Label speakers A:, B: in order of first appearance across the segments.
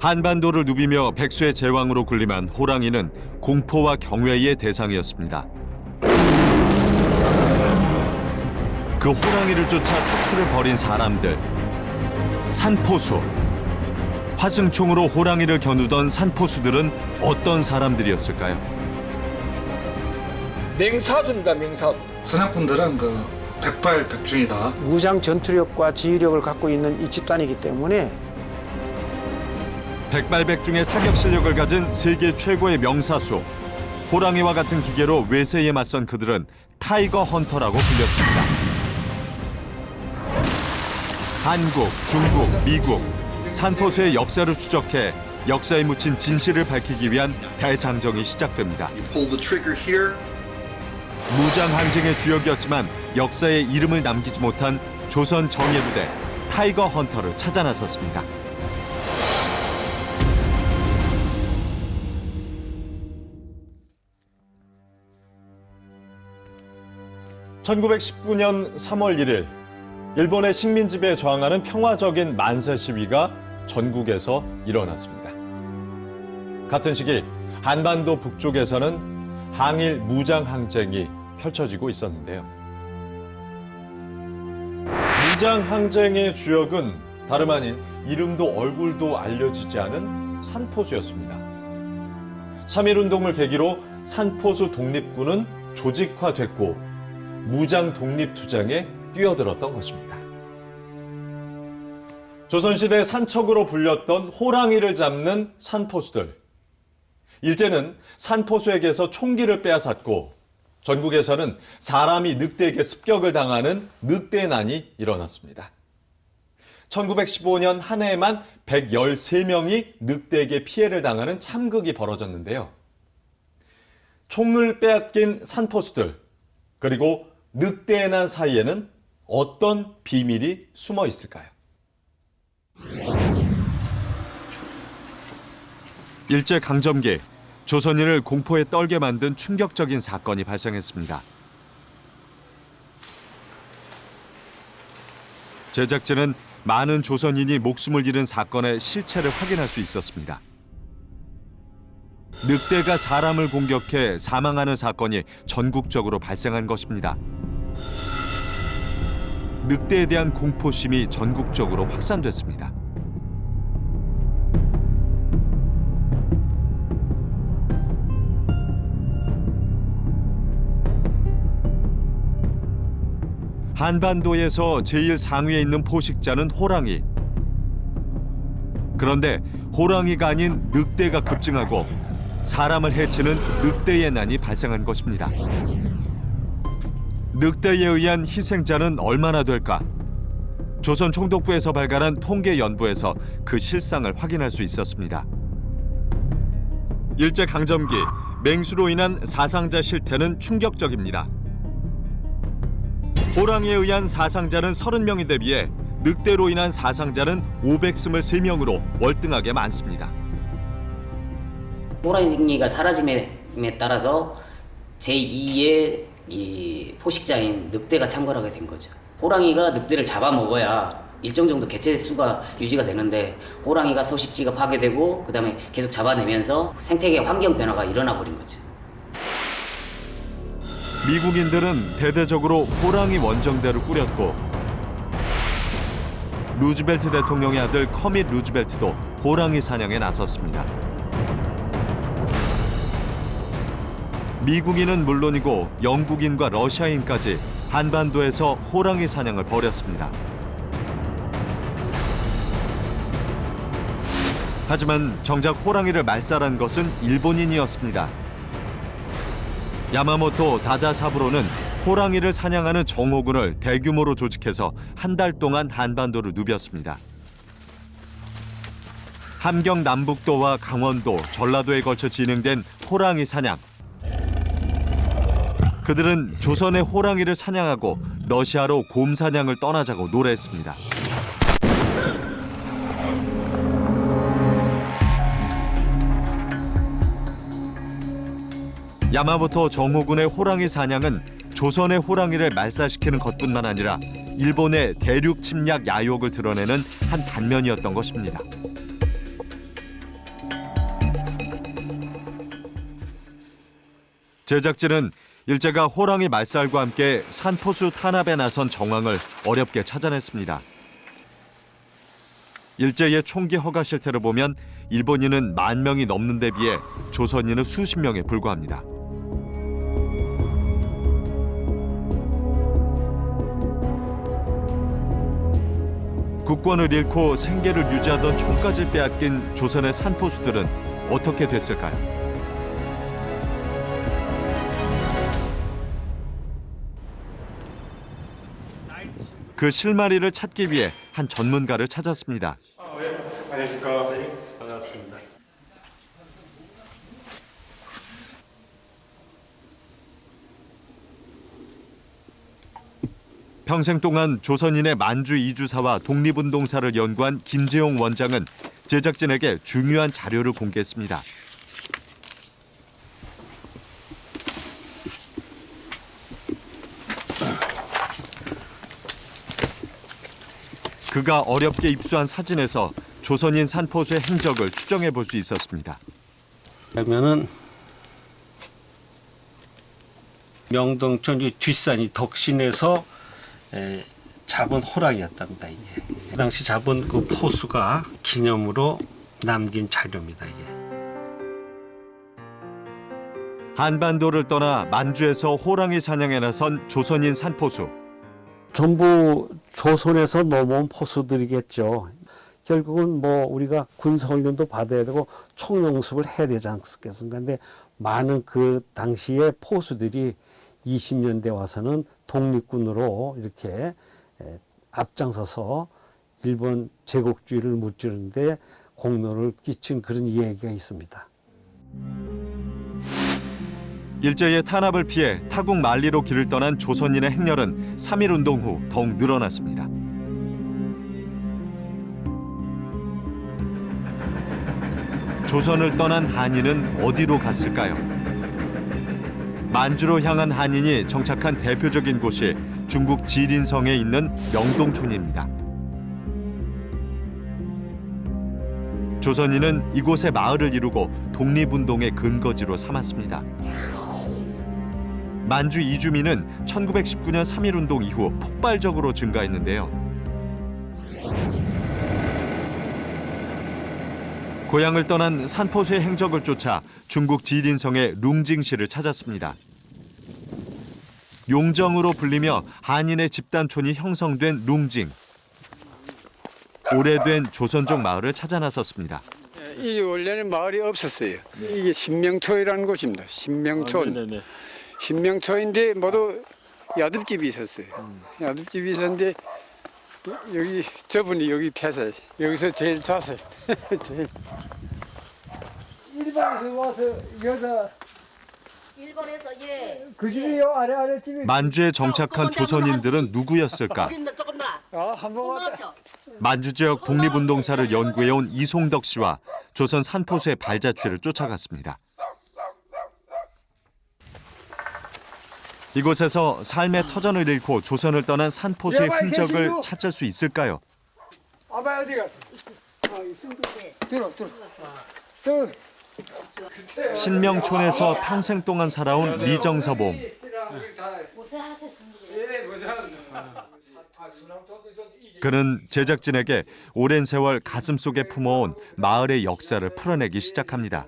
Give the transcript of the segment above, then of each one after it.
A: 한반도를 누비며 백수의 제왕으로 군림한 호랑이는 공포와 경외의 대상이었습니다. 그 호랑이를 쫓아 사투를 벌인 사람들, 산포수. 화승총으로 호랑이를 겨누던 산포수들은 어떤 사람들이었을까요?
B: 맹사수입니다, 맹사수.
C: 사냥꾼들은 백발백중이다.
D: 무장 전투력과 지휘력을 갖고 있는 이 집단이기 때문에
A: 백발백중의 사격 실력을 가진 세계 최고의 명사수. 호랑이와 같은 기계로 외세에 맞선 그들은 타이거 헌터라고 불렸습니다. 한국, 중국, 미국, 산포수의 역사를 추적해 역사에 묻힌 진실을 밝히기 위한 대장정이 시작됩니다. 무장 항쟁의 주역이었지만 역사에 이름을 남기지 못한 조선 정예부대 타이거 헌터를 찾아 나섰습니다. (1919년 3월 1일) 일본의 식민 지배에 저항하는 평화적인 만세 시위가 전국에서 일어났습니다. 같은 시기 한반도 북쪽에서는 항일 무장 항쟁이 펼쳐지고 있었는데요. 무장 항쟁의 주역은 다름 아닌 이름도 얼굴도 알려지지 않은 산포수였습니다. 3.1운동을 계기로 산포수 독립군은 조직화됐고 무장 독립투쟁에 뛰어들었던 것입니다. 조선시대 산척으로 불렸던 호랑이를 잡는 산포수들. 일제는 산포수에게서 총기를 빼앗았고 전국에서는 사람이 늑대에게 습격을 당하는 늑대난이 일어났습니다. 1915년 한 해에만 113명이 늑대에게 피해를 당하는 참극이 벌어졌는데요. 총을 빼앗긴 산포수들, 그리고 늑대의 난 사이에는 어떤 비밀이 숨어 있을까요? 일제강점기, 조선인을 공포에 떨게 만든 충격적인 사건이 발생했습니다. 제작진은 많은 조선인이 목숨을 잃은 사건의 실체를 확인할 수 있었습니다. 늑대가 사람을 공격해 사망하는 사건이 전국적으로 발생한 것입니다. 늑대에 대한 공포심이 전국적으로 확산됐습니다. 한반도에서 제일 상위에 있는 포식자는 호랑이. 그런데 호랑이가 아닌 늑대가 급증하고 사람을 해치는 늑대의 난이 발생한 것입니다. 늑대에 의한 희생자는 얼마나 될까? 조선 총독부에서 발간한 통계 연부에서 그 실상을 확인할 수 있었습니다. 일제강점기, 맹수로 인한 사상자 실태는 충격적입니다. 호랑이에 의한 사상자는 30명인데 비해 늑대로 인한 사상자는 523명으로 월등하게 많습니다.
E: 호랑이가 사라짐에 따라서 제2의 이 포식자인 늑대가 창궐하게 된 거죠. 호랑이가 늑대를 잡아먹어야 일정 정도 개체 수가 유지가 되는데 호랑이가 서식지가 파괴되고 그다음에 계속 잡아내면서 생태계 환경 변화가 일어나 버린 거죠.
A: 미국인들은 대대적으로 호랑이 원정대를 꾸렸고 루즈벨트 대통령의 아들 커밋 루즈벨트도 호랑이 사냥에 나섰습니다. 미국인은 물론이고 영국인과 러시아인까지 한반도에서 호랑이 사냥을 벌였습니다. 하지만 정작 호랑이를 말살한 것은 일본인이었습니다. 야마모토 다다사부로는 호랑이를 사냥하는 정오군을 대규모로 조직해서 한 달 동안 한반도를 누볐습니다. 함경 남북도와 강원도, 전라도에 걸쳐 진행된 호랑이 사냥. 그들은 조선의 호랑이를 사냥하고 러시아로 곰 사냥을 떠나자고 노래했습니다. 야마모토 정오군의 호랑이 사냥은 조선의 호랑이를 말살시키는 것뿐만 아니라 일본의 대륙 침략 야욕을 드러내는 한 단면이었던 것입니다. 제작진은 일제가 호랑이 말살과 함께 산포수 탄압에 나선 정황을 어렵게 찾아냈습니다. 일제의 총기 허가 실태를 보면 일본인은 10,000명이 넘는 데 비해 조선인은 수십 명에 불과합니다. 국권을 잃고 생계를 유지하던 총까지 빼앗긴 조선의 산포수들은 어떻게 됐을까요? 그 실마리를 찾기 위해 한 전문가를 찾았습니다.
B: 안녕하십니까. 반갑습니다.
A: 평생 동안 조선인의 만주 이주사와 독립운동사를 연구한 김재용 원장은 제작진에게 중요한 자료를 공개했습니다. 그가 어렵게 입수한 사진에서 조선인 산포수의 행적을 추정해 볼 수 있었습니다.
B: 그러면은 명동천 이 뒷산이 덕신에서 잡은 호랑이였답니다. 이게 그 당시 잡은 그 포수가 기념으로 남긴 자료입니다. 이게.
A: 한반도를 떠나 만주에서 호랑이 사냥에 나선 조선인 산포수.
F: 전부 조선에서 넘어온 포수들이겠죠. 결국은 뭐 우리가 군사훈련도 받아야 되고 총연습을 해야 되지 않겠습니까? 근데 많은 그 당시의 포수들이 20년대 와서는 독립군으로 이렇게 앞장서서 일본 제국주의를 무찌르는데 공로를 끼친 그런 이야기가 있습니다.
A: 일제의 탄압을 피해 타국 만리로 길을 떠난 조선인의 행렬은 3.1운동 후 더욱 늘어났습니다. 조선을 떠난 한인은 어디로 갔을까요? 만주로 향한 한인이 정착한 대표적인 곳이 중국 지린성에 있는 명동촌입니다. 조선인은 이곳에 마을을 이루고 독립운동의 근거지로 삼았습니다. 만주 이주민은 1919년 3.1운동 이후 폭발적으로 증가했는데요. 고향을 떠난 산포수의 행적을 쫓아 중국 지린성의 룽징시를 찾았습니다. 용정으로 불리며 한인의 집단촌이 형성된 룽징. 오래된 조선족 마을을 찾아 나섰습니다.
G: 이게 원래는 마을이 없었어요. 이게 신명초이라는 곳입니다. 신명촌. 신명초인데 모두 야듭집이 있었어요. 야듭집이 있었는데 여기 저분이 여기 패서 여기서 제일 잤어요. 제일. 일본에서 와서 여자
H: 일본에서 예.
G: 그 집이요 아래 집이.
A: 만주에 정착한 조선인들은 누구였을까?
G: 한번 왔다.
A: 만주 지역 독립운동사를 연구해온 이송덕 씨와 조선 산포수의 발자취를 쫓아갔습니다. 이곳에서 삶의 터전을 잃고 조선을 떠난 산포수의 흔적을 찾을 수 있을까요?
G: 아빠 어디 갔어? 들어.
A: 신명촌에서 평생 동안 살아온 리정서봄. 그는 제작진에게 오랜 세월 가슴속에 품어온 마을의 역사를 풀어내기 시작합니다.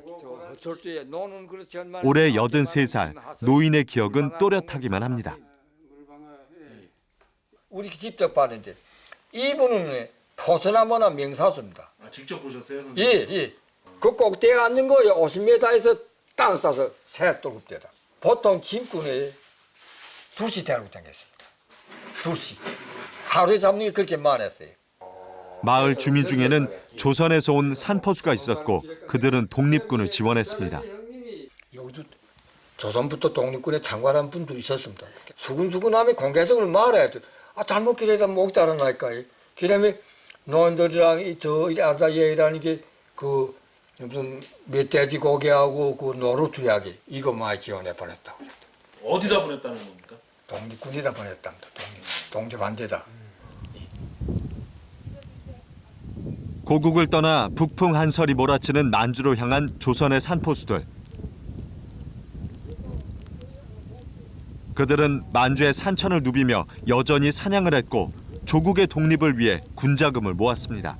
A: 올해 83살, 노인의 기억은 또렷하기만 합니다.
I: 우리 직접 봤는데 이분은 포수나무나 명사수입니다.
B: 직접 보셨어요?
I: 예. 그 꼭대기에 앉는 거예요. 50m에서 땅 싸서 새 돌급대다. 보통 짐꾼에 2시 대로 당겼습니다. 2시. 하루에 잡는 게 그렇게 많았어요.
A: 마을 주민 중에는 조선에서 온 산포수가 있었고 그들은 독립군을 지원했습니다.
I: 여기도 조선부터 독립군에 참가한 분도 있었습니다. 수근수근하면 공개적으로 말해야 돼. 잘못 기대다 목 따라나니까. 그다음에 노인들이랑 저 아자예라는 게 그 무슨 멧돼지 고기하고 그 노루투 이야기 이거 많이 지원해 보냈다고.
B: 어디다 보냈다는 겁니까?
I: 독립군에다 보냈답니다. 독립반대다.
A: 고국을 떠나 북풍 한설이 몰아치는 만주로 향한 조선의 산포수들. 그들은 만주의 산천을 누비며 여전히 사냥을 했고 조국의 독립을 위해 군자금을 모았습니다.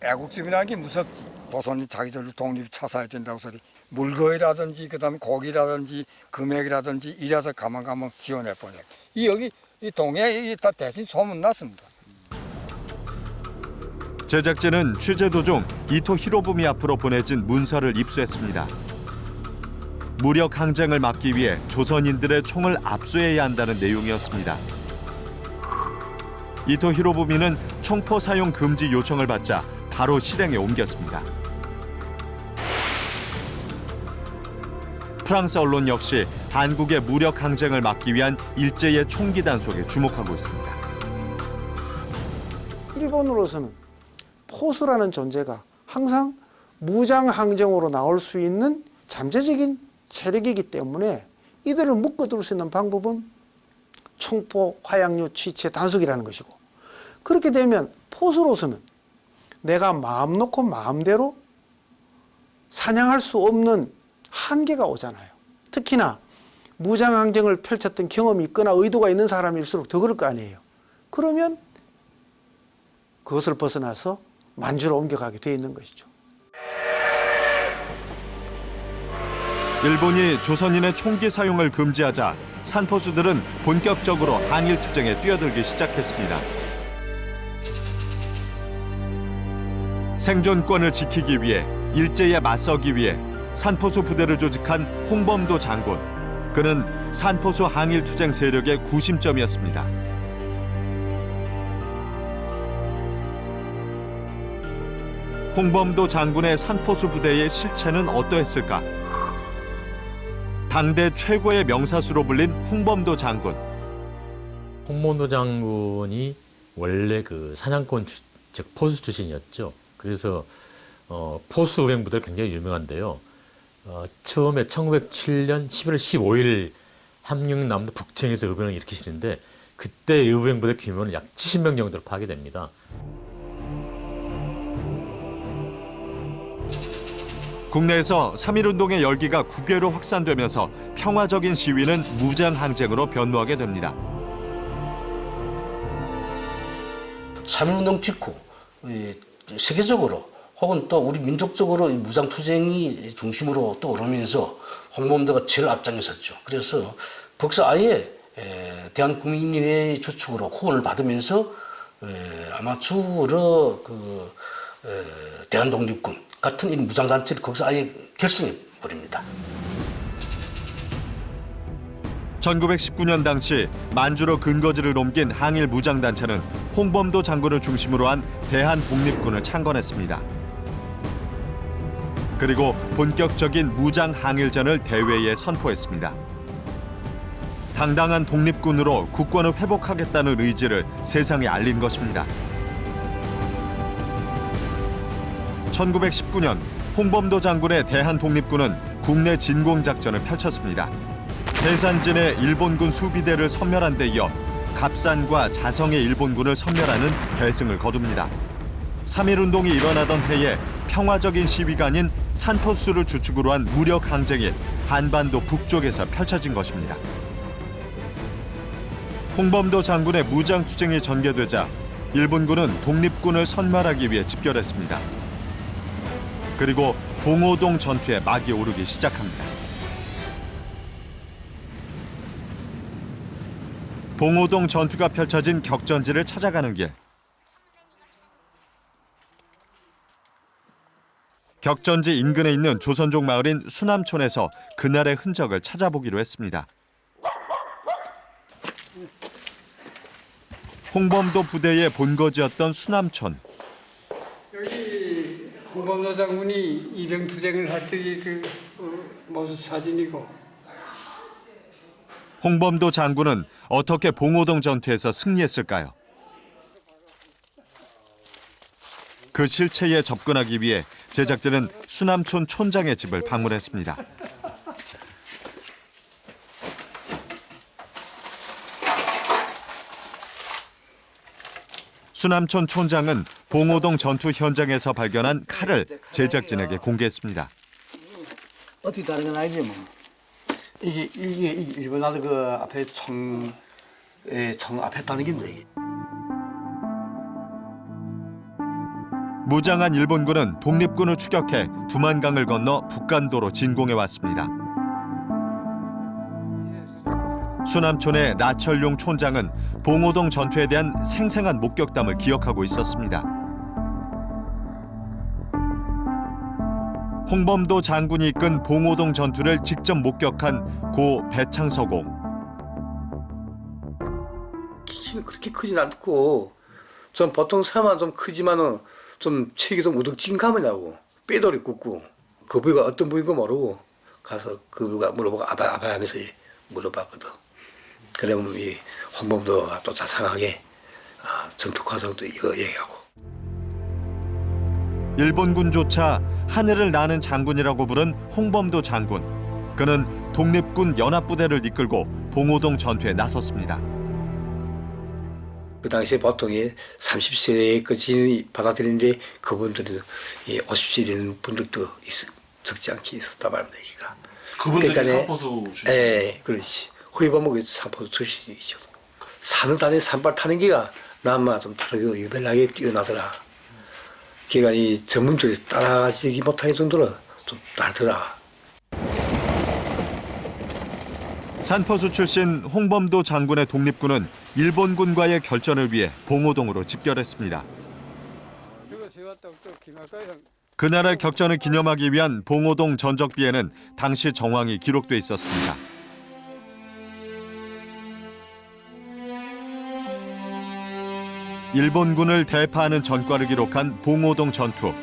I: 애국심이라는 게 무섭지. 조선이 자기들로 독립 찾아야 된다고 소리. 물거이라든지 그다음에 고기라든지 금액이라든지 이래서 가만 지원해 보냐. 이 여기 이 동해에 다 대신 소문 났습니다.
A: 제작진은 취재 도중 이토 히로부미 앞으로 보내진 문서를 입수했습니다. 무력 항쟁을 막기 위해 조선인들의 총을 압수해야 한다는 내용이었습니다. 이토 히로부미는 총포 사용 금지 요청을 받자 바로 실행에 옮겼습니다. 프랑스 언론 역시 한국의 무력 항쟁을 막기 위한 일제의 총기 단속에 주목하고 있습니다.
D: 일본으로서는 포수라는 존재가 항상 무장 항쟁으로 나올 수 있는 잠재적인 세력이기 때문에 이들을 묶어둘 수 있는 방법은 총포, 화약류, 취체, 단속이라는 것이고, 그렇게 되면 포수로서는 내가 마음 놓고 마음대로 사냥할 수 없는 한계가 오잖아요. 특히나 무장 항쟁을 펼쳤던 경험이 있거나 의도가 있는 사람일수록 더 그럴 거 아니에요. 그러면 그것을 벗어나서 만주로 옮겨가게 돼 있는 것이죠.
A: 일본이 조선인의 총기 사용을 금지하자 산포수들은 본격적으로 항일 투쟁에 뛰어들기 시작했습니다. 생존권을 지키기 위해 일제에 맞서기 위해 산포수 부대를 조직한 홍범도 장군. 그는 산포수 항일 투쟁 세력의 구심점이었습니다. 홍범도 장군의 산포수 부대의 실체는 어떠했을까? 당대 최고의 명사수로 불린 홍범도 장군.
J: 홍범도 장군이 원래 그 사냥꾼 즉 포수 출신이었죠. 그래서 포수 의병 부대가 굉장히 유명한데요. 처음에 1907년 11월 15일 함경남도 북청에서 의병을 일으키시는데 그때 의병 부대 규모는 약 70명 정도로 파괴됩니다.
A: 국내에서 3.1운동의 열기가 국외로 확산되면서 평화적인 시위는 무장 항쟁으로 변모하게 됩니다.
K: 3.1운동 직후 세계적으로 혹은 또 우리 민족적으로 무장투쟁이 중심으로 떠오르면서 홍범도가 제일 앞장에 섰죠. 그래서 거기서 아예 대한국민회의 주축으로 후원을 받으면서 아마 주로 대한독립군 같은 이 무장단체를 거기서 아예 결성해 버립니다.
A: 1919년 당시 만주로 근거지를 옮긴 항일 무장단체는 홍범도 장군을 중심으로 한 대한독립군을 창건했습니다. 그리고 본격적인 무장 항일전을 대외에 선포했습니다. 당당한 독립군으로 국권을 회복하겠다는 의지를 세상에 알린 것입니다. 1919년 홍범도 장군의 대한독립군은 국내 진공작전을 펼쳤습니다. 대산진의 일본군 수비대를 섬멸한 데 이어 갑산과 자성의 일본군을 섬멸하는 대승을 거둡니다. 3.1운동이 일어나던 해에 평화적인 시위가 아닌 산포수를 주축으로 한 무력 항쟁이 한반도 북쪽에서 펼쳐진 것입니다. 홍범도 장군의 무장투쟁이 전개되자 일본군은 독립군을 선멸하기 위해 집결했습니다. 그리고 봉오동 전투에 막이 오르기 시작합니다. 봉오동 전투가 펼쳐진 격전지를 찾아가는 길. 격전지 인근에 있는 조선족 마을인 수남촌에서 그날의 흔적을 찾아보기로 했습니다. 홍범도 부대의 본거지였던 수남촌.
G: 여기 홍범도 장군이 이병투쟁을 할 적의 모습 사진이고,
A: 홍범도 장군은 어떻게 봉오동 전투에서 승리했을까요? 그 실체에 접근하기 위해 제작진은 수남촌 촌장의 집을 방문했습니다. 수남촌 촌장은 봉오동 전투 현장에서 발견한 칼을 제작진에게 공개했습니다.
K: 어떻게 다른 건 알지 뭐. 이게 일본 나도 그 앞에 총 앞에 따는 긴데 이게.
A: 무장한 일본군은 독립군을 추격해 두만강을 건너 북간도로 진공해 왔습니다. 수남촌의 라철용 촌장은 봉오동 전투에 대한 생생한 목격담을 기억하고 있었습니다. 홍범도 장군이 이끈 봉오동 전투를 직접 목격한 고 배창서공.
I: 키는 그렇게 크진 않고 좀 보통 사람은 좀 크지만은 좀 체격이 좀 우득진감이라고 뼈다리 굽고 그 부위가 어떤 부위인가 모르고 가서 그 부위가 물어보고 아파 하면서 물어봤거든. 그러면 이 홍범도 또 자상하게 전투 과정도 이거 얘기하고.
A: 일본군조차 하늘을 나는 장군이라고 부른 홍범도 장군. 그는 독립군 연합부대를 이끌고 봉오동 전투에 나섰습니다.
I: 그 당시에 보통 30세에 그 진이 받아들이는데 그분들은 50세 되는 분들도 적지 않게 있었다 말입니다.
B: 그분들이
I: 그러니까
B: 산포수 출신.
I: 예, 그렇지. 호위반목이 산포수 출신이죠. 사는 단에 산발 타는 기가 남마 좀 다르게 유별나게 뛰어나더라. 걔가 이 전문들이 따라가지 못할 정도로 좀 다르더라.
A: 산포수 출신 홍범도 장군의 독립군은 일본군과의 결전을 위해 봉오동으로 집결했습니다. 그날의 격전을 기념하기 위한 봉오동 전적비에는 당시 정황이 기록돼 있었습니다. 일본군을 대파하는 전과를 기록한 봉오동 전투.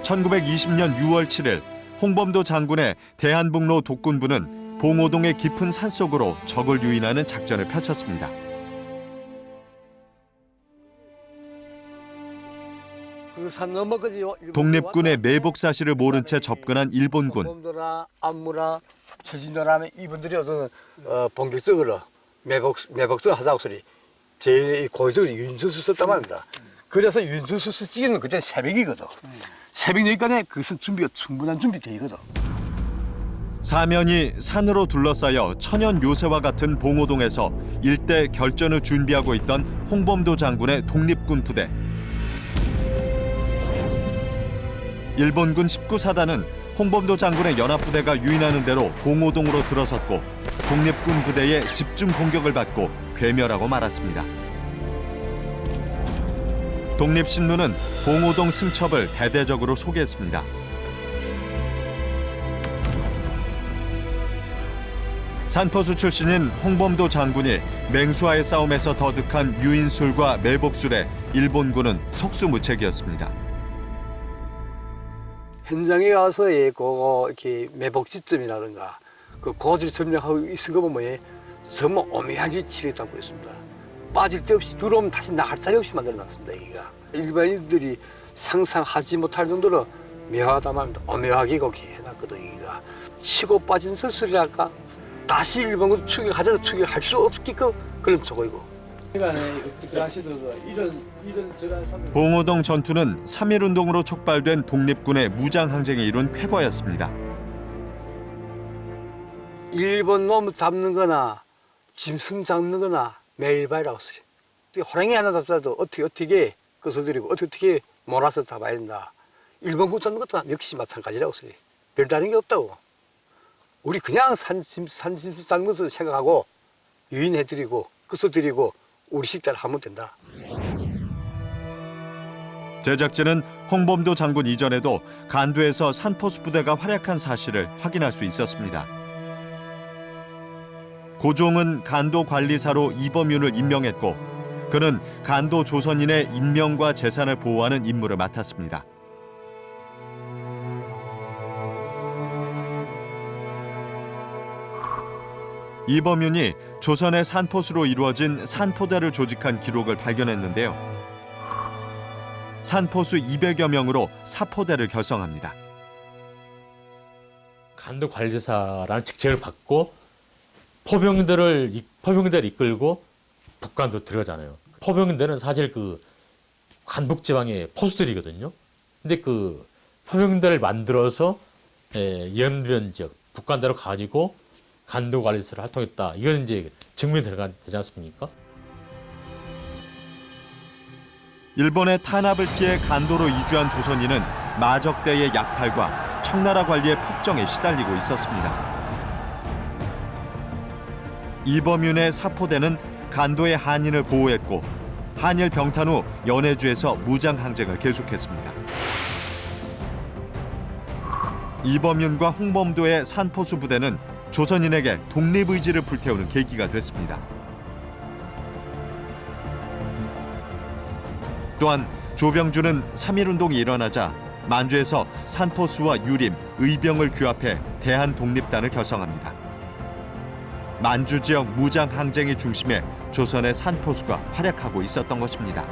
A: (1920년 6월 7일) 홍범도 장군의 대한북로 독군부는 봉오동의 깊은 산속으로 적을 유인하는 작전을 펼쳤습니다. 독립군의 매복 사실을 모른 채 접근한 일본군.
I: 홍범도나 안무나 최진도라면 이분들이 어떤 본격적으로 매복서 하자고 소리 제 고의적으로 윤서수 썼단 말입니다. 그래서 윤서수 찍기는 그때 새벽이거든. 새벽 4시간에 그것은 준비가 충분한 준비되거든.
A: 사면이 산으로 둘러싸여 천연 요새와 같은 봉오동에서 일대 결전을 준비하고 있던 홍범도 장군의 독립군 부대. 일본군 19사단은 홍범도 장군의 연합부대가 유인하는 대로 봉오동으로 들어섰고 독립군 부대의 집중 공격을 받고 괴멸하고 말았습니다. 독립신문은 봉오동 승첩을 대대적으로 소개했습니다. 산포수 출신인 홍범도 장군이 맹수와의 싸움에서 더득한 유인술과 매복술에 일본군은 속수무책이었습니다.
I: 현장에 가서 이렇게 매복 시점이라든가 그 고지를 점령하고 있은 거 보면 정말 오묘하게 칠했다고 했습니다. 빠질 데 없이 들어오면 다시 나갈 자리 없이 만들어놨습니다. 여기가 일반인들이 상상하지 못할 정도로 묘하다 말입니다. 오묘하게 거기 해놨거든. 여기가 치고 빠진 서술이랄까 다시 일본군 추격하자고 추격할 수 없게끔 그런 저거이고.
A: 봉오동 전투는 3.1운동으로 촉발된 독립군의 무장항쟁에 이룬 쾌거였습니다.
I: 일본 놈 잡는 거나 짐승 잡는 거나 매일바이라고 써요. 호랑이 하나 잡더라도 어떻게 꺼서드리고 어떻게 몰아서 잡아야 된다. 일본군 잡는 것도 역시 마찬가지라고 써요. 별다른 게 없다고. 우리 그냥 산짐승 잡는 것을 생각하고 유인해드리고 꺼서드리고 우리 식사를 하면 된다.
A: 제작진은 홍범도 장군 이전에도 간도에서 산포수 부대가 활약한 사실을 확인할 수 있었습니다. 고종은 간도 관리사로 이범윤을 임명했고 그는 간도 조선인의 인명과 재산을 보호하는 임무를 맡았습니다. 이범윤이 조선의 산포수로 이루어진 산포대를 조직한 기록을 발견했는데요. 산포수 200여 명으로 사포대를 결성합니다.
J: 간도 관리사라는 직책을 받고 포병대를 이끌고 북한도 들어가잖아요. 포병대는 사실 그 간북 지방의 포수들이거든요. 근데 그 포병대를 만들어서 연변 지역 북한대로 가지고 간도 관리소를 활동했다. 이건 이제 증명이 되지 않습니까?
A: 일본의 탄압을 피해 간도로 이주한 조선인은 마적대의 약탈과 청나라 관리의 폭정에 시달리고 있었습니다. 이범윤의 사포대는 간도의 한인을 보호했고 한일 병탄 후 연해주에서 무장항쟁을 계속했습니다. 이범윤과 홍범도의 산포수 부대는 조선인에게 독립의지를 불태우는 계기가 됐습니다. 또한 조병주는 3.1운동이 일어나자 만주에서 산포수와 유림, 의병을 규합해 대한독립단을 결성합니다. 만주 지역 무장항쟁의 중심에 조선의 산포수가 활약하고 있었던 것입니다.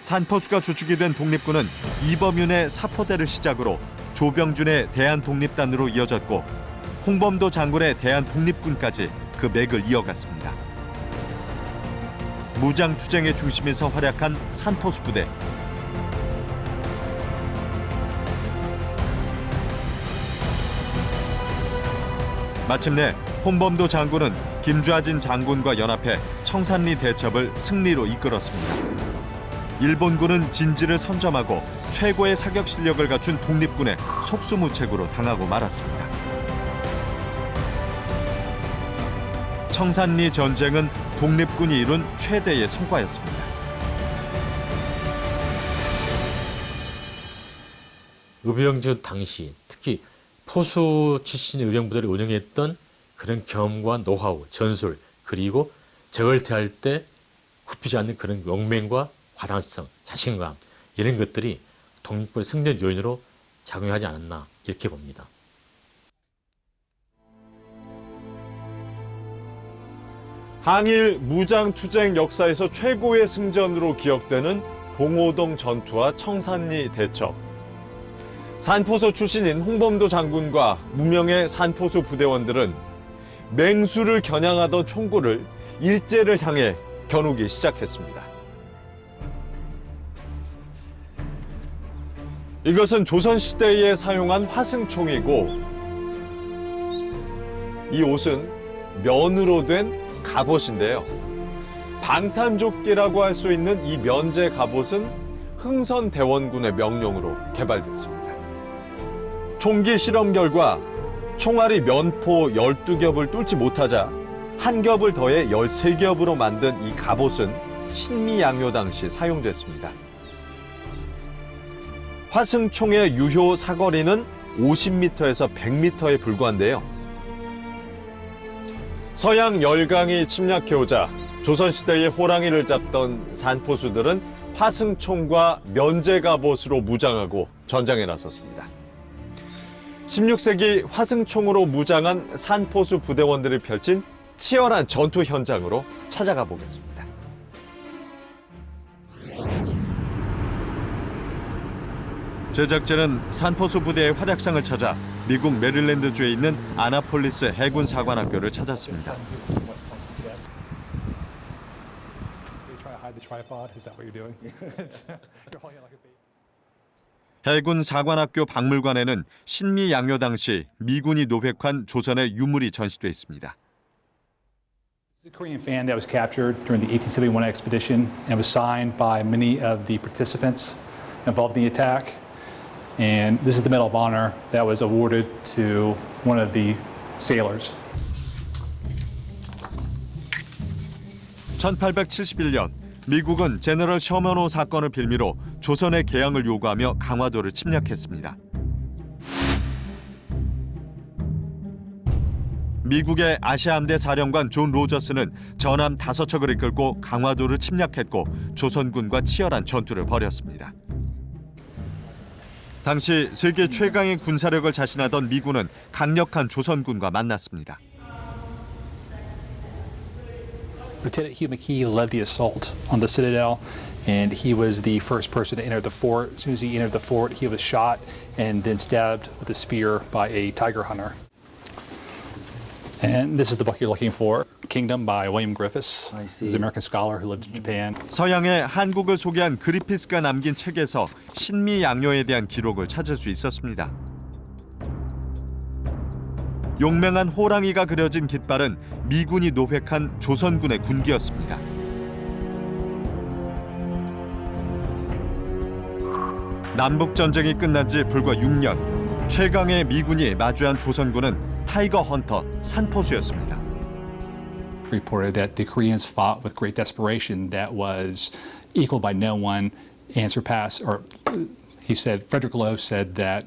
A: 산포수가 주축이 된 독립군은 이범윤의 사포대를 시작으로 조병준의 대한독립단으로 이어졌고 홍범도 장군의 대한독립군까지 그 맥을 이어갔습니다. 무장투쟁의 중심에서 활약한 산포수 부대. 마침내 홍범도 장군은 김좌진 장군과 연합해 청산리 대첩을 승리로 이끌었습니다. 일본군은 진지를 선점하고 최고의 사격 실력을 갖춘 독립군의 속수무책으로 당하고 말았습니다. 청산리 전쟁은 독립군이 이룬 최대의 성과였습니다.
J: 의병주 당시 특히 포수 출신 의병부대를 운영했던 그런 경험과 노하우, 전술, 그리고 적을 대할 때 굽히지 않는 그런 용맹과 과단성, 자신감 이런 것들이 독립군의 승전 요인으로 작용하지 않았나 이렇게 봅니다.
A: 항일 무장투쟁 역사에서 최고의 승전으로 기억되는 봉오동 전투와 청산리 대첩. 산포수 출신인 홍범도 장군과 무명의 산포수 부대원들은 맹수를 겨냥하던 총구를 일제를 향해 겨누기 시작했습니다. 이것은 조선시대에 사용한 화승총이고 이 옷은 면으로 된 갑옷인데요. 방탄조끼라고 할 수 있는 이 면제 갑옷은 흥선대원군의 명령으로 개발됐습니다. 총기 실험 결과 총알이 면포 12겹을 뚫지 못하자 한 겹을 더해 13겹으로 만든 이 갑옷은 신미양요 당시 사용됐습니다. 화승총의 유효 사거리는 50m에서 100m에 불과한데요. 서양 열강이 침략해오자 조선시대의 호랑이를 잡던 산포수들은 화승총과 면제갑옷으로 무장하고 전장에 나섰습니다. 16세기 화승총으로 무장한 산포수 부대원들이 펼친 치열한 전투 현장으로 찾아가 보겠습니다. 제작진은 산포수 부대의 활약상을 찾아 미국 메릴랜드주에 있는 아나폴리스 해군 사관학교를 찾았습니다. 해군 사관학교 박물관에는 신미양요 당시 미군이 노획한 조선의 유물이 전시돼 있습니다.
L: This is a Korean fan that was captured during the 1871 expedition and was signed by many of the participants involved in the attack. And this is the Medal of Honor that was awarded to one of the sailors.
A: 1871년 미국은 제너럴 셔먼호 사건을 빌미로 조선의 개항을 요구하며 강화도를 침략했습니다. 미국의 아시아함대 사령관 존 로저스는 전함 5척을 이끌고 강화도를 침략했고 조선군과 치열한 전투를 벌였습니다. 당시 세계 최강의 군사력을 자신하던 미군은 강력한 조선군과 만났습니다.
L: Lieutenant Hugh McKee led the assault on the citadel, and he was the first person to enter the fort. As soon as he entered the fort, he was shot and then stabbed with a spear by a tiger hunter. And this is the book you're looking for, Kingdom by William Griffiths. He's an American scholar who lived in Japan.
A: 서양의 한국을 소개한 그리피스가 남긴 책에서 신미양요에 대한 기록을 찾을 수 있었습니다. 용맹한 호랑이가 그려진 깃발은 미군이 노획한 조선군의 군기였습니다. 남북전쟁이 끝난 지 불과 6년, 최강의 미군이 마주한 조선군은 타이거 헌터 산포수였습니다.
L: Reported that the Koreans fought with great desperation that was equaled by no one and surpassed, or he said, Frederick Lowe said that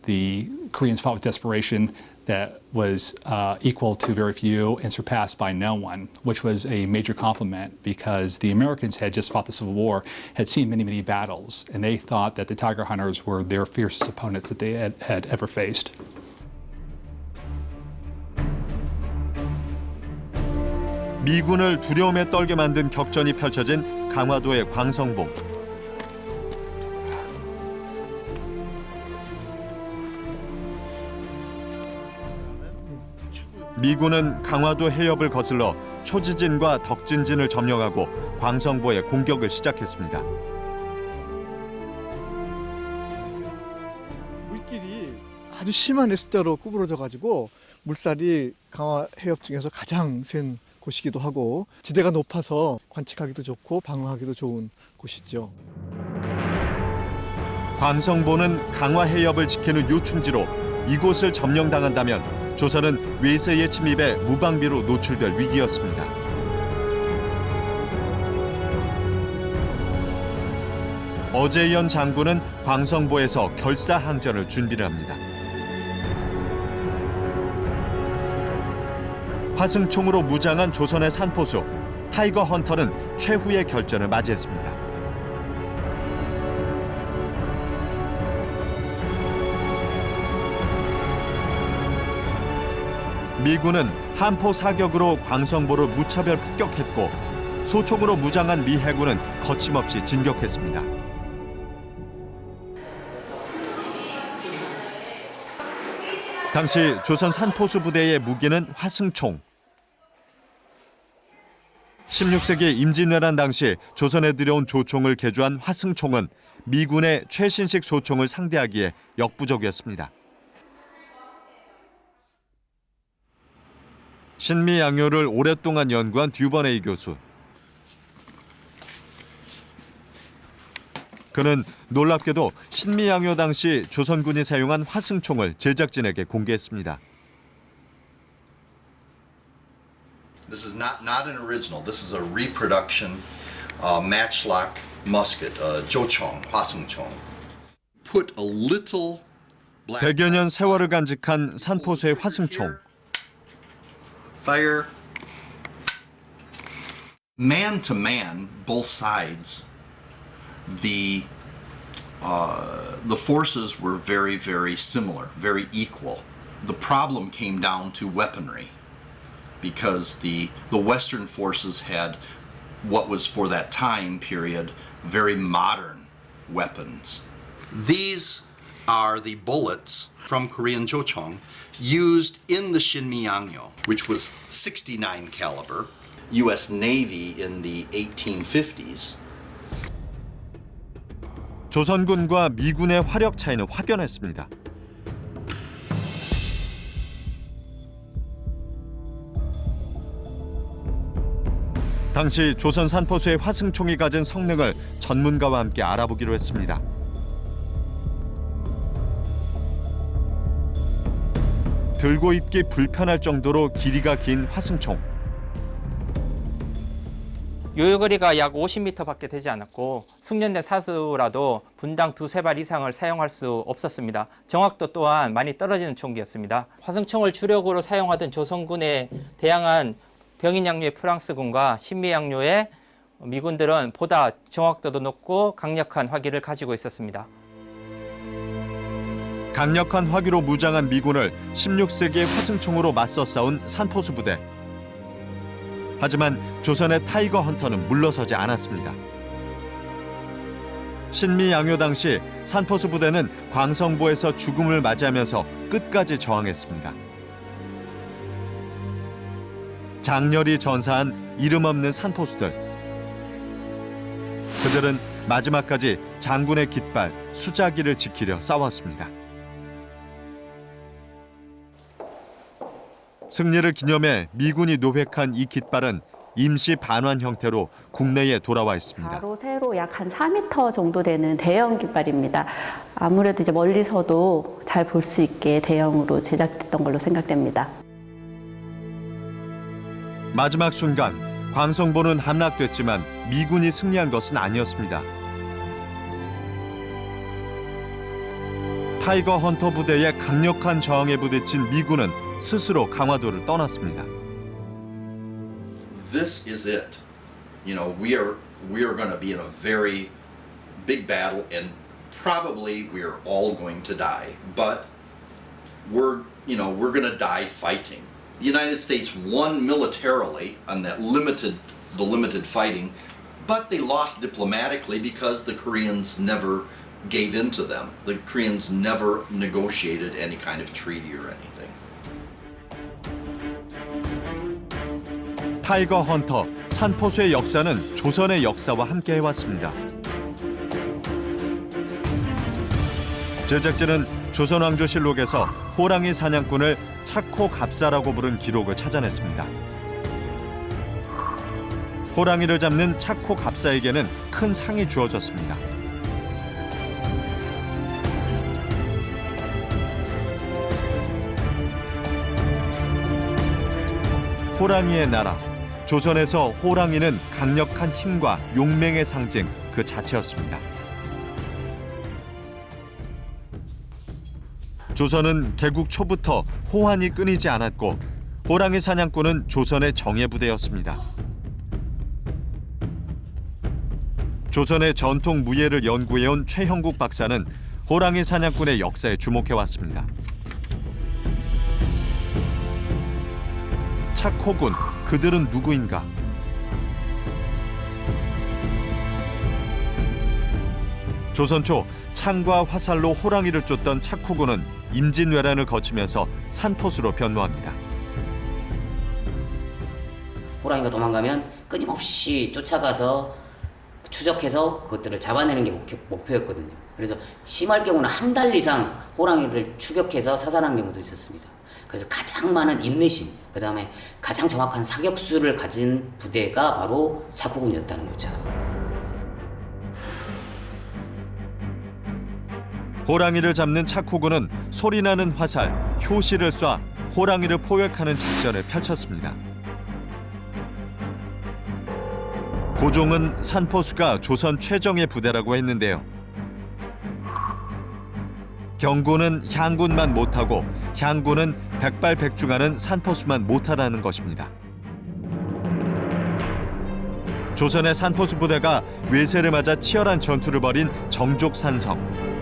L: the Koreans fought with desperation that was equal to very few and surpassed by no one, which was a major compliment because the Americans had just fought the Civil War, had seen many, many battles, and they thought that the Tiger Hunters were their fiercest opponents that they had ever faced.
A: 미군을 두려움에 떨게 만든 격전이 펼쳐진 강화도의 광성봉. 미군은 강화도 해협을 거슬러 초지진과 덕진진을 점령하고 광성보에 공격을 시작했습니다.
M: 물길이 아주 심한 S자로 구부러져가지고 물살이 강화 해협 중에서 가장 센 곳이기도 하고 지대가 높아서 관측하기도 좋고 방어하기도 좋은 곳이죠.
A: 광성보는 강화 해협을 지키는 요충지로 이곳을 점령당한다면 조선은 외세의 침입에 무방비로 노출될 위기였습니다. 어제연 장군은 광성보에서 결사항전을 준비를 합니다. 화승총으로 무장한 조선의 산포수 타이거 헌터는 최후의 결전을 맞이했습니다. 미군은 한포 사격으로 광성보를 무차별 폭격했고 소총으로 무장한 미 해군은 거침없이 진격했습니다. 당시 조선 산포수 부대의 무기는 화승총. 16세기 임진왜란 당시 조선에 들여온 조총을 개조한 화승총은 미군의 최신식 소총을 상대하기에 역부족이었습니다. 신미양요를 오랫동안 연구한 듀버네이 교수. 그는 놀랍게도 신미양요 당시 조선군이 사용한 화승총을 제작진에게 공개했습니다.
N: This is not an original. This is a reproduction matchlock musket, 조총, 화승총. Put a little black
A: 100여 년 세월을 간직한 산포수의 화승총.
N: fire. Man to man, both sides, the forces were very, very similar, very equal. The problem came down to weaponry, because the Western forces had what was for that time period very modern weapons. These are the bullets from Korean Jochong used in the Shinmiyangyo, which was 69 caliber, U.S. Navy in the 1850s.
A: 조선군과 미군의 화력 차이는 확연했습니다. 당시 조선 산포수의 화승총이 가진 성능을 전문가와 함께 알아보기로 했습니다. 들고 있기 불편할 정도로 길이가 긴 화승총.
O: 요요거리가 약 50m밖에 되지 않았고 숙련된 사수라도 분당 2~3발 이상을 사용할 수 없었습니다. 정확도 또한 많이 떨어지는 총기였습니다. 화승총을 주력으로 사용하던 조선군에 대항한 병인양요의 프랑스군과 신미양요의 미군들은 보다 정확도도 높고 강력한 화기를 가지고 있었습니다.
A: 강력한 화기로 무장한 미군을 16세기의 화승총으로 맞서 싸운 산포수 부대. 하지만 조선의 타이거 헌터는 물러서지 않았습니다. 신미양요 당시 산포수 부대는 광성보에서 죽음을 맞이하면서 끝까지 저항했습니다. 장렬히 전사한 이름 없는 산포수들. 그들은 마지막까지 장군의 깃발 수자기를 지키려 싸웠습니다. 승리를 기념해 미군이 노획한 이 깃발은 임시 반환 형태로 국내에 돌아와 있습니다.
P: 바로 세로 약 한 4m 정도 되는 대형 깃발입니다. 아무래도 이제 멀리서도 잘 볼 수 있게 대형으로 제작됐던 걸로 생각됩니다.
A: 마지막 순간 광성보는 함락됐지만 미군이 승리한 것은 아니었습니다. 타이거 헌터 부대의 강력한 저항에 부딪힌 미군은 스스로 강화도를 떠났습니다.
N: This is it. You know, we are going to be in a very big battle, and probably we are all going to die. But we're going to die fighting. The United States won militarily on that limited fighting, but they lost diplomatically because the Koreans never gave in to them. The Koreans never negotiated any kind of treaty or anything.
A: 타이거 헌터, 산포수의 역사는 조선의 역사와 함께 해왔습니다. 제작진은 조선왕조실록에서 호랑이 사냥꾼을 차코 갑사라고 부른 기록을 찾아냈습니다. 호랑이를 잡는 차코 갑사에게는 큰 상이 주어졌습니다. 호랑이의 나라, 조선에서 호랑이는 강력한 힘과 용맹의 상징 그 자체였습니다. 조선은 개국 초부터 호환이 끊이지 않았고 호랑이 사냥꾼은 조선의 정예부대였습니다. 조선의 전통 무예를 연구해온 최형국 박사는 호랑이 사냥꾼의 역사에 주목해왔습니다. 차코군, 그들은 누구인가? 조선 초 창과 화살로 호랑이를 쫓던 차코군은 임진왜란을 거치면서 산포수로 변모합니다.
E: 호랑이가 도망가면 끊임없이 쫓아가서 추적해서 그것들을 잡아내는 게 목표였거든요. 그래서 심할 경우는 한 달 이상 호랑이를 추격해서 사살한 경우도 있었습니다. 그래서 가장 많은 인내심, 그 다음에 가장 정확한 사격수를 가진 부대가 바로 차코군이었다는 거죠.
A: 호랑이를 잡는 차코군은 소리나는 화살, 효시를 쏴 호랑이를 포획하는 작전을 펼쳤습니다. 고종은 산포수가 조선 최정예 부대라고 했는데요. 경군은 향군만 못하고 향군은 백발백중하는 산포수만 못하다는 것입니다. 조선의 산포수 부대가 외세를 맞아 치열한 전투를 벌인 정족산성.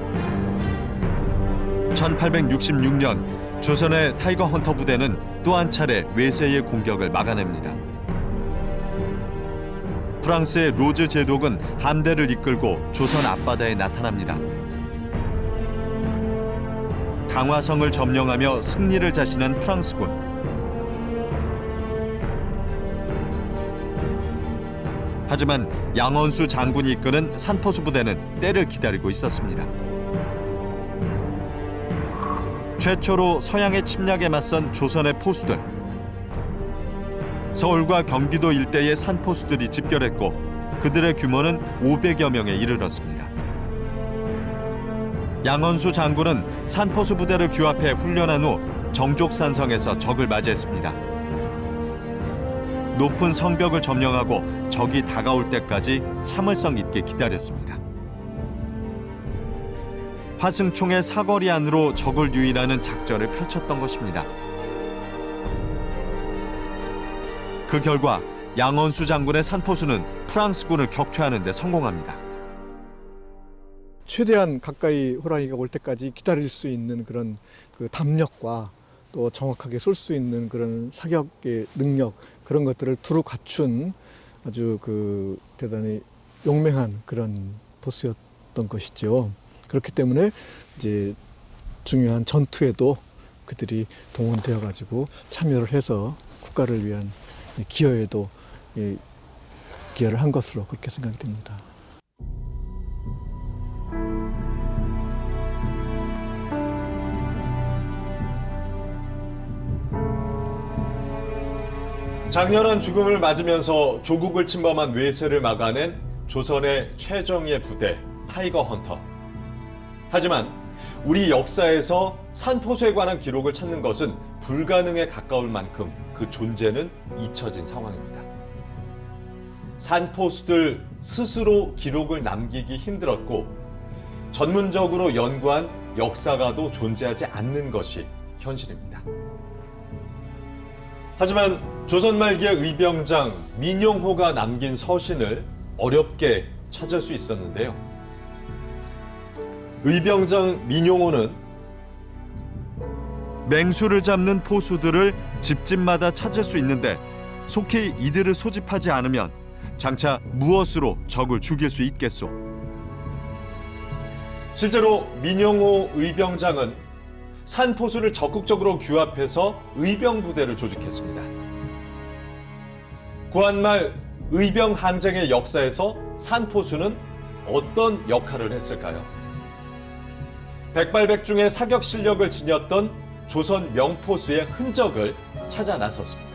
A: 1866년 조선의 타이거 헌터 부대는 또 한 차례 외세의 공격을 막아냅니다. 프랑스의 로즈 제독은 함대를 이끌고 조선 앞바다에 나타납니다. 강화성을 점령하며 승리를 자신한 프랑스군. 하지만 양원수 장군이 이끄는 산포수 부대는 때를 기다리고 있었습니다. 최초로 서양의 침략에 맞선 조선의 포수들. 서울과 경기도 일대의 산포수들이 집결했고 그들의 규모는 500여 명에 이르렀습니다. 양원수 장군은 산포수 부대를 규합해 훈련한 후 정족산성에서 적을 맞이했습니다. 높은 성벽을 점령하고 적이 다가올 때까지 참을성 있게 기다렸습니다. 화승총의 사거리 안으로 적을 유인하는 작전을 펼쳤던 것입니다. 그 결과 양원수 장군의 산포수는 프랑스군을 격퇴하는 데 성공합니다.
M: 최대한 가까이 호랑이가 올 때까지 기다릴 수 있는 그런 그 담력과 또 정확하게 쏠 수 있는 그런 사격의 능력, 그런 것들을 두루 갖춘 아주 그 대단히 용맹한 그런 포수였던 것이죠. 그렇기 때문에 이제 중요한 전투에도 그들이 동원되어 가지고 참여를 해서 국가를 위한 기여에도 기여를 한 것으로 그렇게 생각이 됩니다.
A: 장렬한 죽음을 맞으면서 조국을 침범한 외세를 막아낸 조선의 최정예 부대 타이거 헌터. 하지만 우리 역사에서 산포수에 관한 기록을 찾는 것은 불가능에 가까울 만큼 그 존재는 잊혀진 상황입니다. 산포수들 스스로 기록을 남기기 힘들었고 전문적으로 연구한 역사가도 존재하지 않는 것이 현실입니다. 하지만 조선 말기의 의병장 민용호가 남긴 서신을 어렵게 찾을 수 있었는데요. 의병장 민용호는 맹수를 잡는 포수들을 집집마다 찾을 수 있는데 속히 이들을 소집하지 않으면 장차 무엇으로 적을 죽일 수 있겠소? 실제로 민용호 의병장은 산포수를 적극적으로 규합해서 의병 부대를 조직했습니다. 구한말 의병 항쟁의 역사에서 산포수는 어떤 역할을 했을까요? 백발백중의 사격 실력을 지녔던 조선 명포수의 흔적을 찾아 나섰습니다.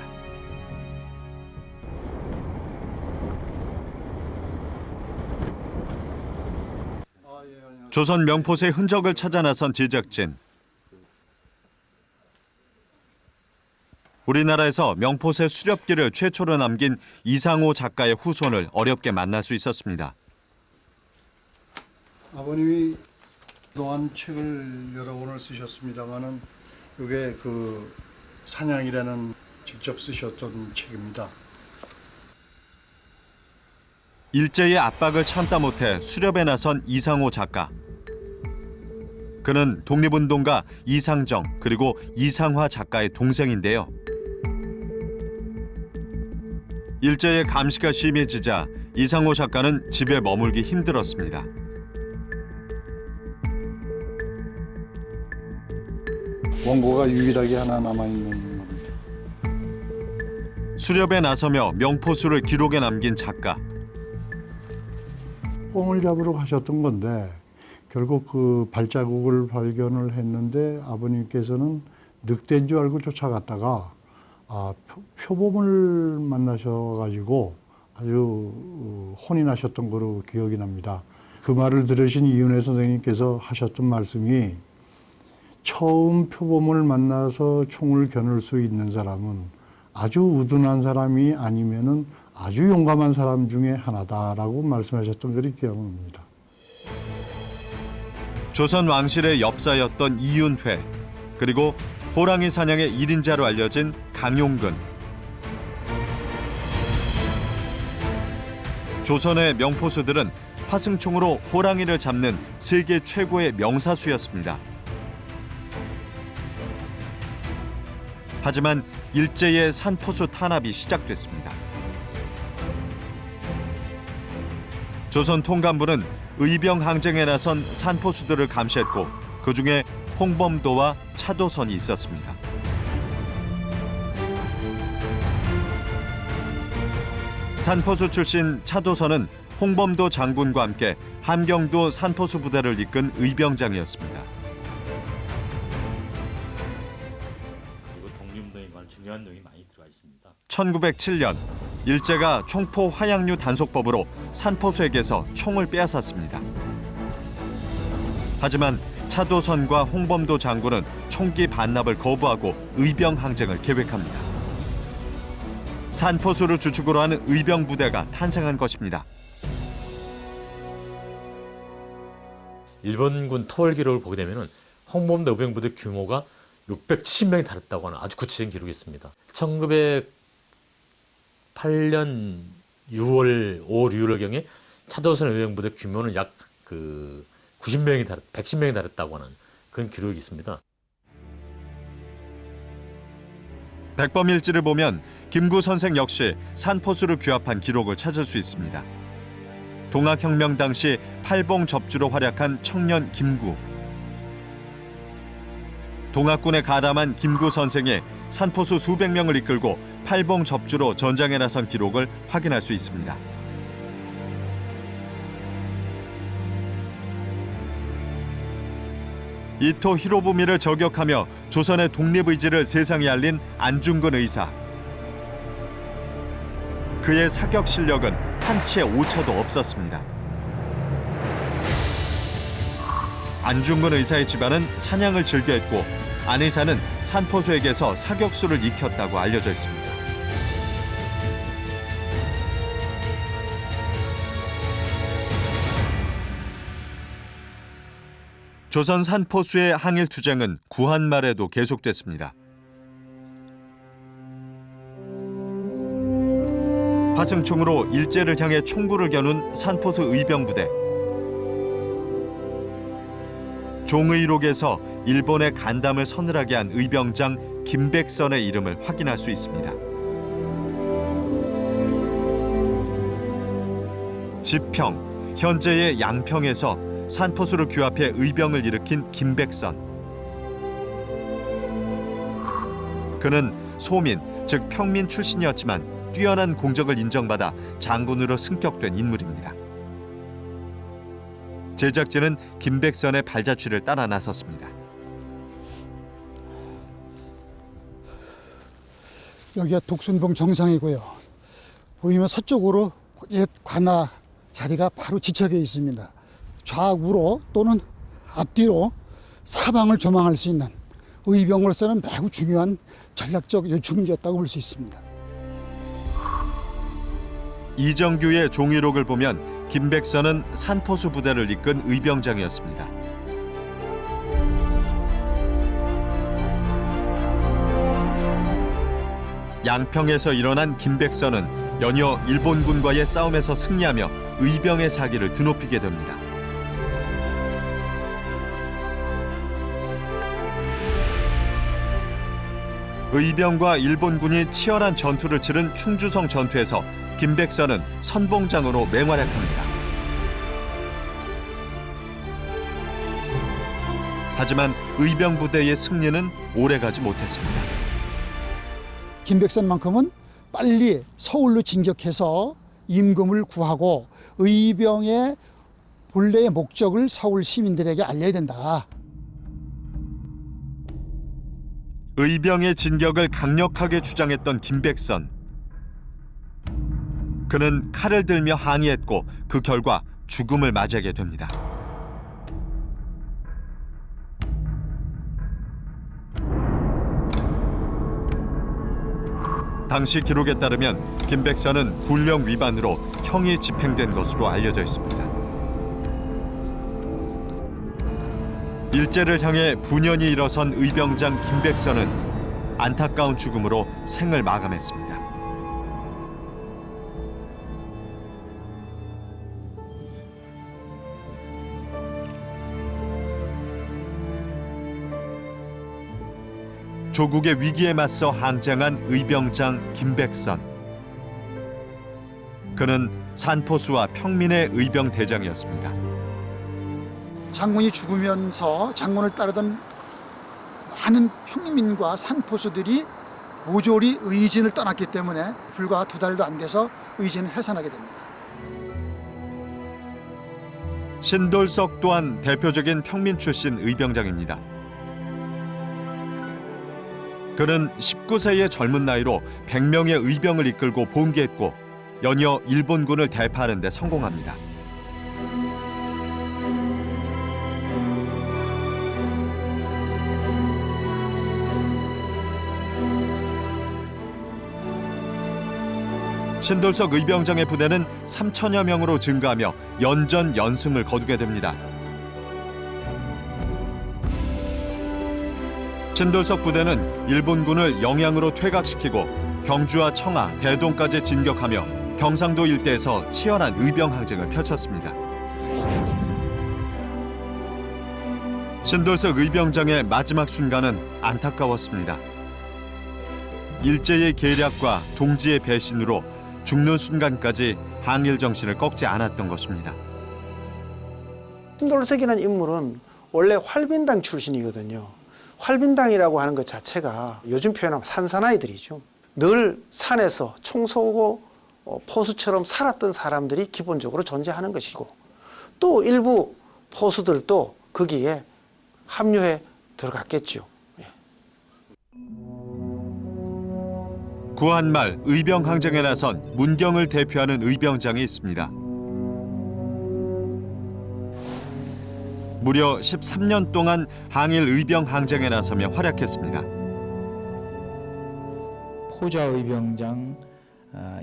A: 조선 명포수의 흔적을 찾아 나선 제작진. 우리나라에서 명포수의 수렵기를 최초로 남긴 이상호 작가의 후손을 어렵게 만날 수 있었습니다.
Q: 아버님이 그동안 책을 여러 권을 쓰셨습니다만은 이게 그 사냥이라는 직접 쓰셨던 책입니다.
A: 일제의 압박을 참다 못해 수렵에 나선 이상호 작가. 그는 독립운동가 이상정 그리고 이상화 작가의 동생인데요. 일제의 감시가 심해지자 이상호 작가는 집에 머물기 힘들었습니다.
Q: 원고가 유일하게 하나 남아있는 겁니다.
A: 수렵에 나서며 명포수를 기록에 남긴 작가.
Q: 꽁을 잡으러 가셨던 건데 결국 그 발자국을 발견을 했는데 아버님께서는 늑대인 줄 알고 쫓아갔다가 표범을 만나셔가지고 아주 혼이 나셨던 거로 기억이 납니다. 그 말을 들으신 이윤혜 선생님께서 하셨던 말씀이 처음 표범을 만나서 총을 겨눌 수 있는 사람은 아주 우둔한 사람이 아니면은 아주 용감한 사람 중에 하나다라고 말씀하셨던 것이 기억납니다.
A: 조선 왕실의 엽사였던 이윤회, 그리고 호랑이 사냥의 1인자로 알려진 강용근. 조선의 명포수들은 화승총으로 호랑이를 잡는 세계 최고의 명사수였습니다. 하지만 일제의 산포수 탄압이 시작됐습니다. 조선 통감부는 의병 항쟁에 나선 산포수들을 감시했고 그중에 홍범도와 차도선이 있었습니다. 산포수 출신 차도선은 홍범도 장군과 함께 함경도 산포수 부대를 이끈 의병장이었습니다.
J: 그리고 독립운동에 관한 중요한 내용이 많이 들어가 있습니다.
A: 1907년 일제가 총포 화약류 단속법으로 산포수에게서 총을 빼앗았습니다. 하지만 차도선과 홍범도 장군은 총기 반납을 거부하고 의병 항쟁을 계획합니다. 산포수를 주축으로 하는 의병 부대가 탄생한 것입니다.
J: 일본군 토벌 기록을 보게 되면은 홍범도 의병부대 규모가 670명이 달했다고 하는 아주 구체적인 기록이 있습니다. 1908년 5월 6월경에 차도선 의병부대 규모는 약 110명이 달했다고 하는 그런 기록이 있습니다.
A: 백범일지를 보면 김구 선생 역시 산포수를 규합한 기록을 찾을 수 있습니다. 동학혁명 당시 팔봉 접주로 활약한 청년 김구. 동학군에 가담한 김구 선생의 산포수 수백 명을 이끌고 팔봉 접주로 전장에 나선 기록을 확인할 수 있습니다. 이토 히로부미를 저격하며 조선의 독립의지를 세상에 알린 안중근 의사. 그의 사격 실력은 한치의 오차도 없었습니다. 안중근 의사의 집안은 사냥을 즐겨했고 안 의사는 산포수에게서 사격수를 익혔다고 알려져 있습니다. 조선 산포수의 항일 투쟁은 구한 말에도 계속됐습니다. 화승총으로 일제를 향해 총구를 겨눈 산포수 의병부대. 종의록에서 일본의 간담을 서늘하게 한 의병장 김백선의 이름을 확인할 수 있습니다. 지평, 현재의 양평에서 산포수를 규합해 의병을 일으킨 김백선. 그는 소민, 즉 평민 출신이었지만 뛰어난 공적을 인정받아 장군으로 승격된 인물입니다. 제작진은 김백선의 발자취를 따라 나섰습니다.
R: 여기가 독순봉 정상이고요. 보이면 서쪽으로 옛 관아 자리가 바로 지척에 있습니다. 좌우로 또는 앞뒤로 사방을 조망할 수 있는 의병으로서는 매우 중요한 전략적 요충지였다고 볼 수 있습니다.
A: 이정규의 종의록을 보면 김백선은 산포수 부대를 이끈 의병장이었습니다. 양평에서 일어난 김백선은 연이어 일본군과의 싸움에서 승리하며 의병의 사기를 드높이게 됩니다. 의병과 일본군이 치열한 전투를 치른 충주성 전투에서 김백선은 선봉장으로 맹활약합니다. 하지만 의병 부대의 승리는 오래가지 못했습니다.
R: 김백선만큼은 빨리 서울로 진격해서 임금을 구하고 의병의 본래의 목적을 서울 시민들에게 알려야 된다.
A: 의병의 진격을 강력하게 주장했던 김백선. 그는 칼을 들며 항의했고 그 결과 죽음을 맞이하게 됩니다. 당시 기록에 따르면 김백선은 군령 위반으로 형이 집행된 것으로 알려져 있습니다. 일제를 향해 분연히 일어선 의병장 김백선은 안타까운 죽음으로 생을 마감했습니다. 조국의 위기에 맞서 항쟁한 의병장 김백선. 그는 산포수와 평민의 의병 대장이었습니다.
R: 장군이 죽으면서 장군을 따르던 많은 평민과 산포수들이 모조리 의진을 떠났기 때문에 불과 2달도 안 돼서 의진을 해산하게 됩니다.
A: 신돌석 또한 대표적인 평민 출신 의병장입니다. 그는 19세의 젊은 나이로 100명의 의병을 이끌고 봉기했고 연이어 일본군을 대파하는 데 성공합니다. 신돌석 의병장의 부대는 3천여 명으로 증가하며 연전 연승을 거두게 됩니다. 신돌석 부대는 일본군을 영양으로 퇴각시키고 경주와 청하, 대동까지 진격하며 경상도 일대에서 치열한 의병 항쟁을 펼쳤습니다. 신돌석 의병장의 마지막 순간은 안타까웠습니다. 일제의 계략과 동지의 배신으로 죽는 순간까지 항일 정신을 꺾지 않았던 것입니다.
D: 신돌석이라는 인물은 원래 활빈당 출신이거든요. 활빈당이라고 하는 것 자체가 요즘 표현하면 산사나이들이죠. 늘 산에서 총 쏘고 포수처럼 살았던 사람들이 기본적으로 존재하는 것이고 또 일부 포수들도 거기에 합류해 들어갔겠죠.
A: 구한말 의병항쟁에 나선 문경을 대표하는 의병장이 있습니다. 무려 13년 동안 항일 의병항쟁에 나서며 활약했습니다.
S: 포자 의병장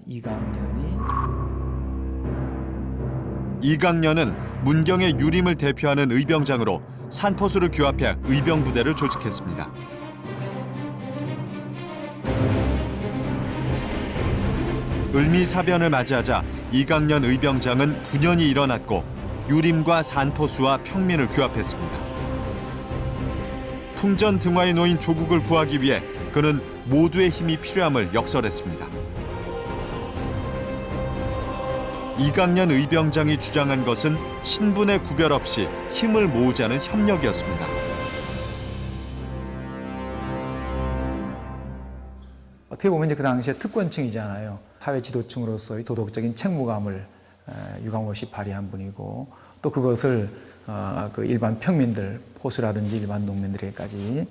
S: 이강년이
A: 이강년은 문경의 유림을 대표하는 의병장으로 산포수를 규합해 의병부대를 조직했습니다. 을미사변을 맞이하자 이강년 의병장은 분연이 일어났고 유림과 산포수와 평민을 규합했습니다. 풍전등화에 놓인 조국을 구하기 위해 그는 모두의 힘이 필요함을 역설했습니다. 이강년 의병장이 주장한 것은 신분의 구별 없이 힘을 모으자는 협력이었습니다.
S: 어떻게 보면 이제 그 당시에 특권층이잖아요. 사회 지도층으로서의 도덕적인 책무감을 유감없이 발휘한 분이고 또 그것을 그 일반 평민들, 포수라든지 일반 농민들에게까지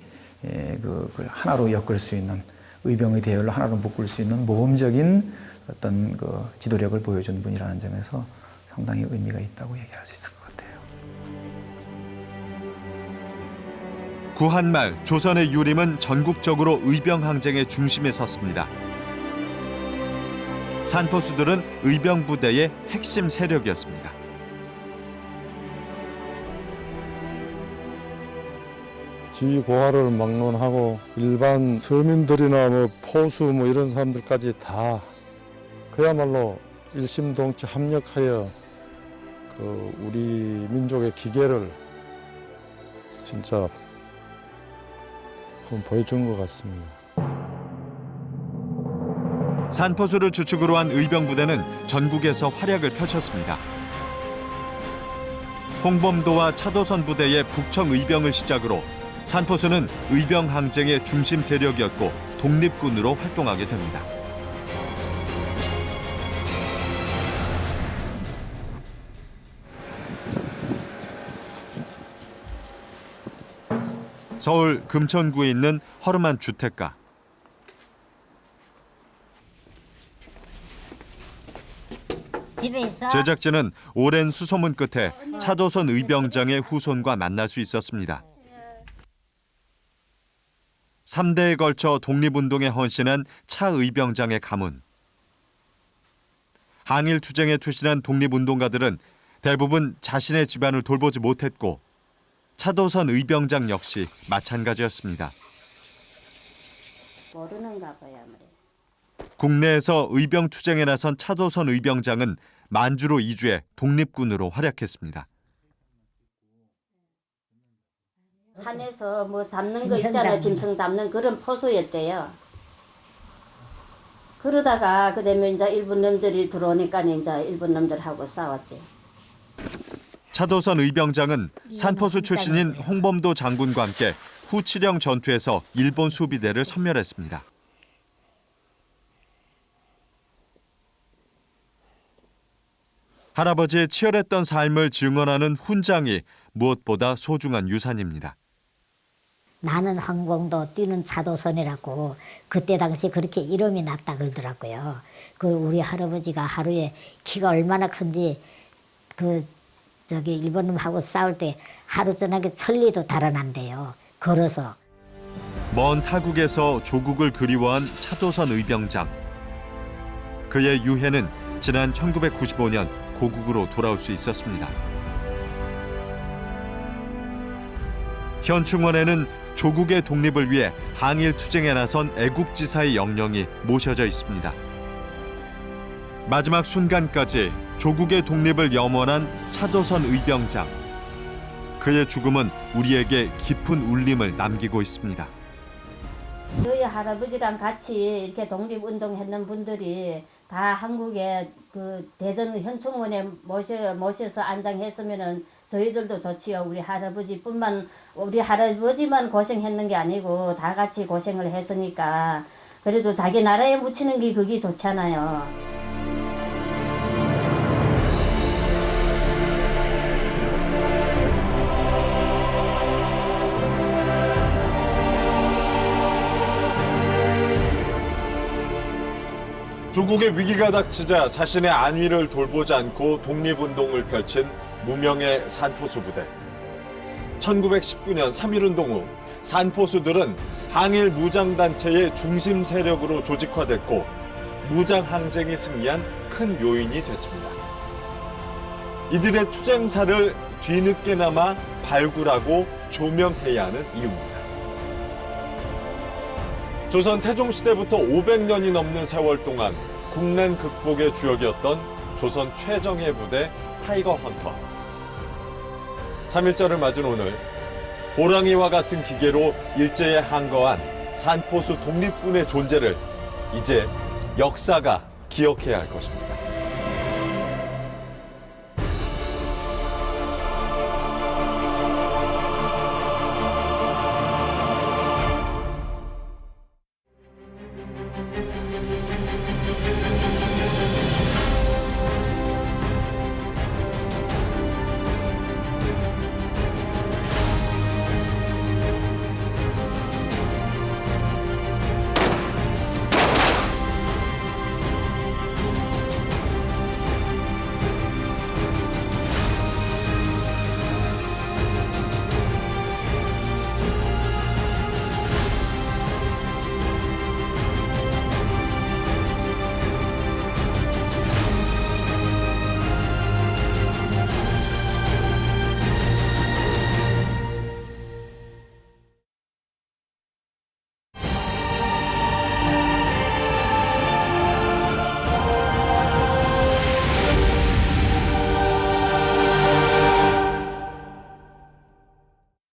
S: 그걸 하나로 엮을 수 있는 의병의 대열로 하나로 묶을 수 있는 모범적인 어떤 그 지도력을 보여준 분이라는 점에서 상당히 의미가 있다고 얘기할 수 있을 것 같아요.
A: 구한말 조선의 유림은 전국적으로 의병항쟁의 중심에 섰습니다. 산포수들은 의병부대의 핵심 세력이었습니다.
T: 지휘 고하를 막론하고 일반 서민들이나 뭐 포수 뭐 이런 사람들까지 다 그야말로 일심동체 합력하여 그 우리 민족의 기계를 진짜 한번 보여준 것 같습니다.
A: 산포수를 주축으로 한 의병부대는 전국에서 활약을 펼쳤습니다. 홍범도와 차도선 부대의 북청 의병을 시작으로 산포수는 의병항쟁의 중심 세력이었고 독립군으로 활동하게 됩니다. 서울 금천구에 있는 허름한 주택가.
H: 집에 있어?
A: 제작진은 오랜 수소문 끝에 차도선 의병장의 후손과 만날 수 있었습니다. 3대에 걸쳐 독립운동에 헌신한 차 의병장의 가문. 항일 투쟁에 투신한 독립운동가들은 대부분 자신의 집안을 돌보지 못했고 차도선 의병장 역시 마찬가지였습니다.
H: 모르는가 봐요, 아무래도.
A: 국내에서 의병 투쟁에 나선 차도선 의병장은 만주로 이주해 독립군으로 활약했습니다.
H: 산에서 뭐 잡는 거 있잖아요. 짐승 잡는 그런 포수였대요. 그러다가 그다음에 이제 일본 놈들이 들어오니까 이제 일본 놈들하고 싸웠지.
A: 차도선 의병장은 산포수 출신인 홍범도 장군과 함께 후치령 전투에서 일본 수비대를 섬멸했습니다. 할아버지의 치열했던 삶을 증언하는 훈장이 무엇보다 소중한 유산입니다.
U: 나는 황봉도 뛰는 차도선이라고 그때 당시 그렇게 이름이 났다 그러더라고요. 그 우리 할아버지가 하루에 키가 얼마나 큰지 일본 놈하고 싸울 때 하루 저녁에 천리도 달아난대요. 걸어서.
A: 먼 타국에서 조국을 그리워한 차도선 의병장. 그의 유해는 지난 1995년 고국으로 돌아올 수 있었습니다. 현충원에는 조국의 독립을 위해 항일 투쟁에 나선 애국지사의 영령이 모셔져 있습니다. 마지막 순간까지 조국의 독립을 염원한 차도선 의병장. 그의 죽음은 우리에게 깊은 울림을 남기고 있습니다.
H: 너희 할아버지랑 같이 이렇게 독립운동했는 분들이 다 한국에 그 대전 현충원에 모셔서 안장했으면은 저희들도 좋지요. 우리 할아버지만 고생했는 게 아니고 다 같이 고생을 했으니까 그래도 자기 나라에 묻히는 게 그게 좋잖아요.
A: 조국의 위기가 닥치자 자신의 안위를 돌보지 않고 독립운동을 펼친 무명의 산포수 부대. 1919년 3.1운동 후 산포수들은 항일 무장단체의 중심 세력으로 조직화됐고 무장항쟁이 승리한 큰 요인이 됐습니다. 이들의 투쟁사를 뒤늦게나마 발굴하고 조명해야 하는 이유입니다. 조선 태종시대부터 500년이 넘는 세월 동안 국난 극복의 주역이었던 조선 최정예 부대 타이거 헌터. 3.1절을 맞은 오늘 호랑이와 같은 기계로 일제에 항거한 산포수 독립군의 존재를 이제 역사가 기억해야 할 것입니다.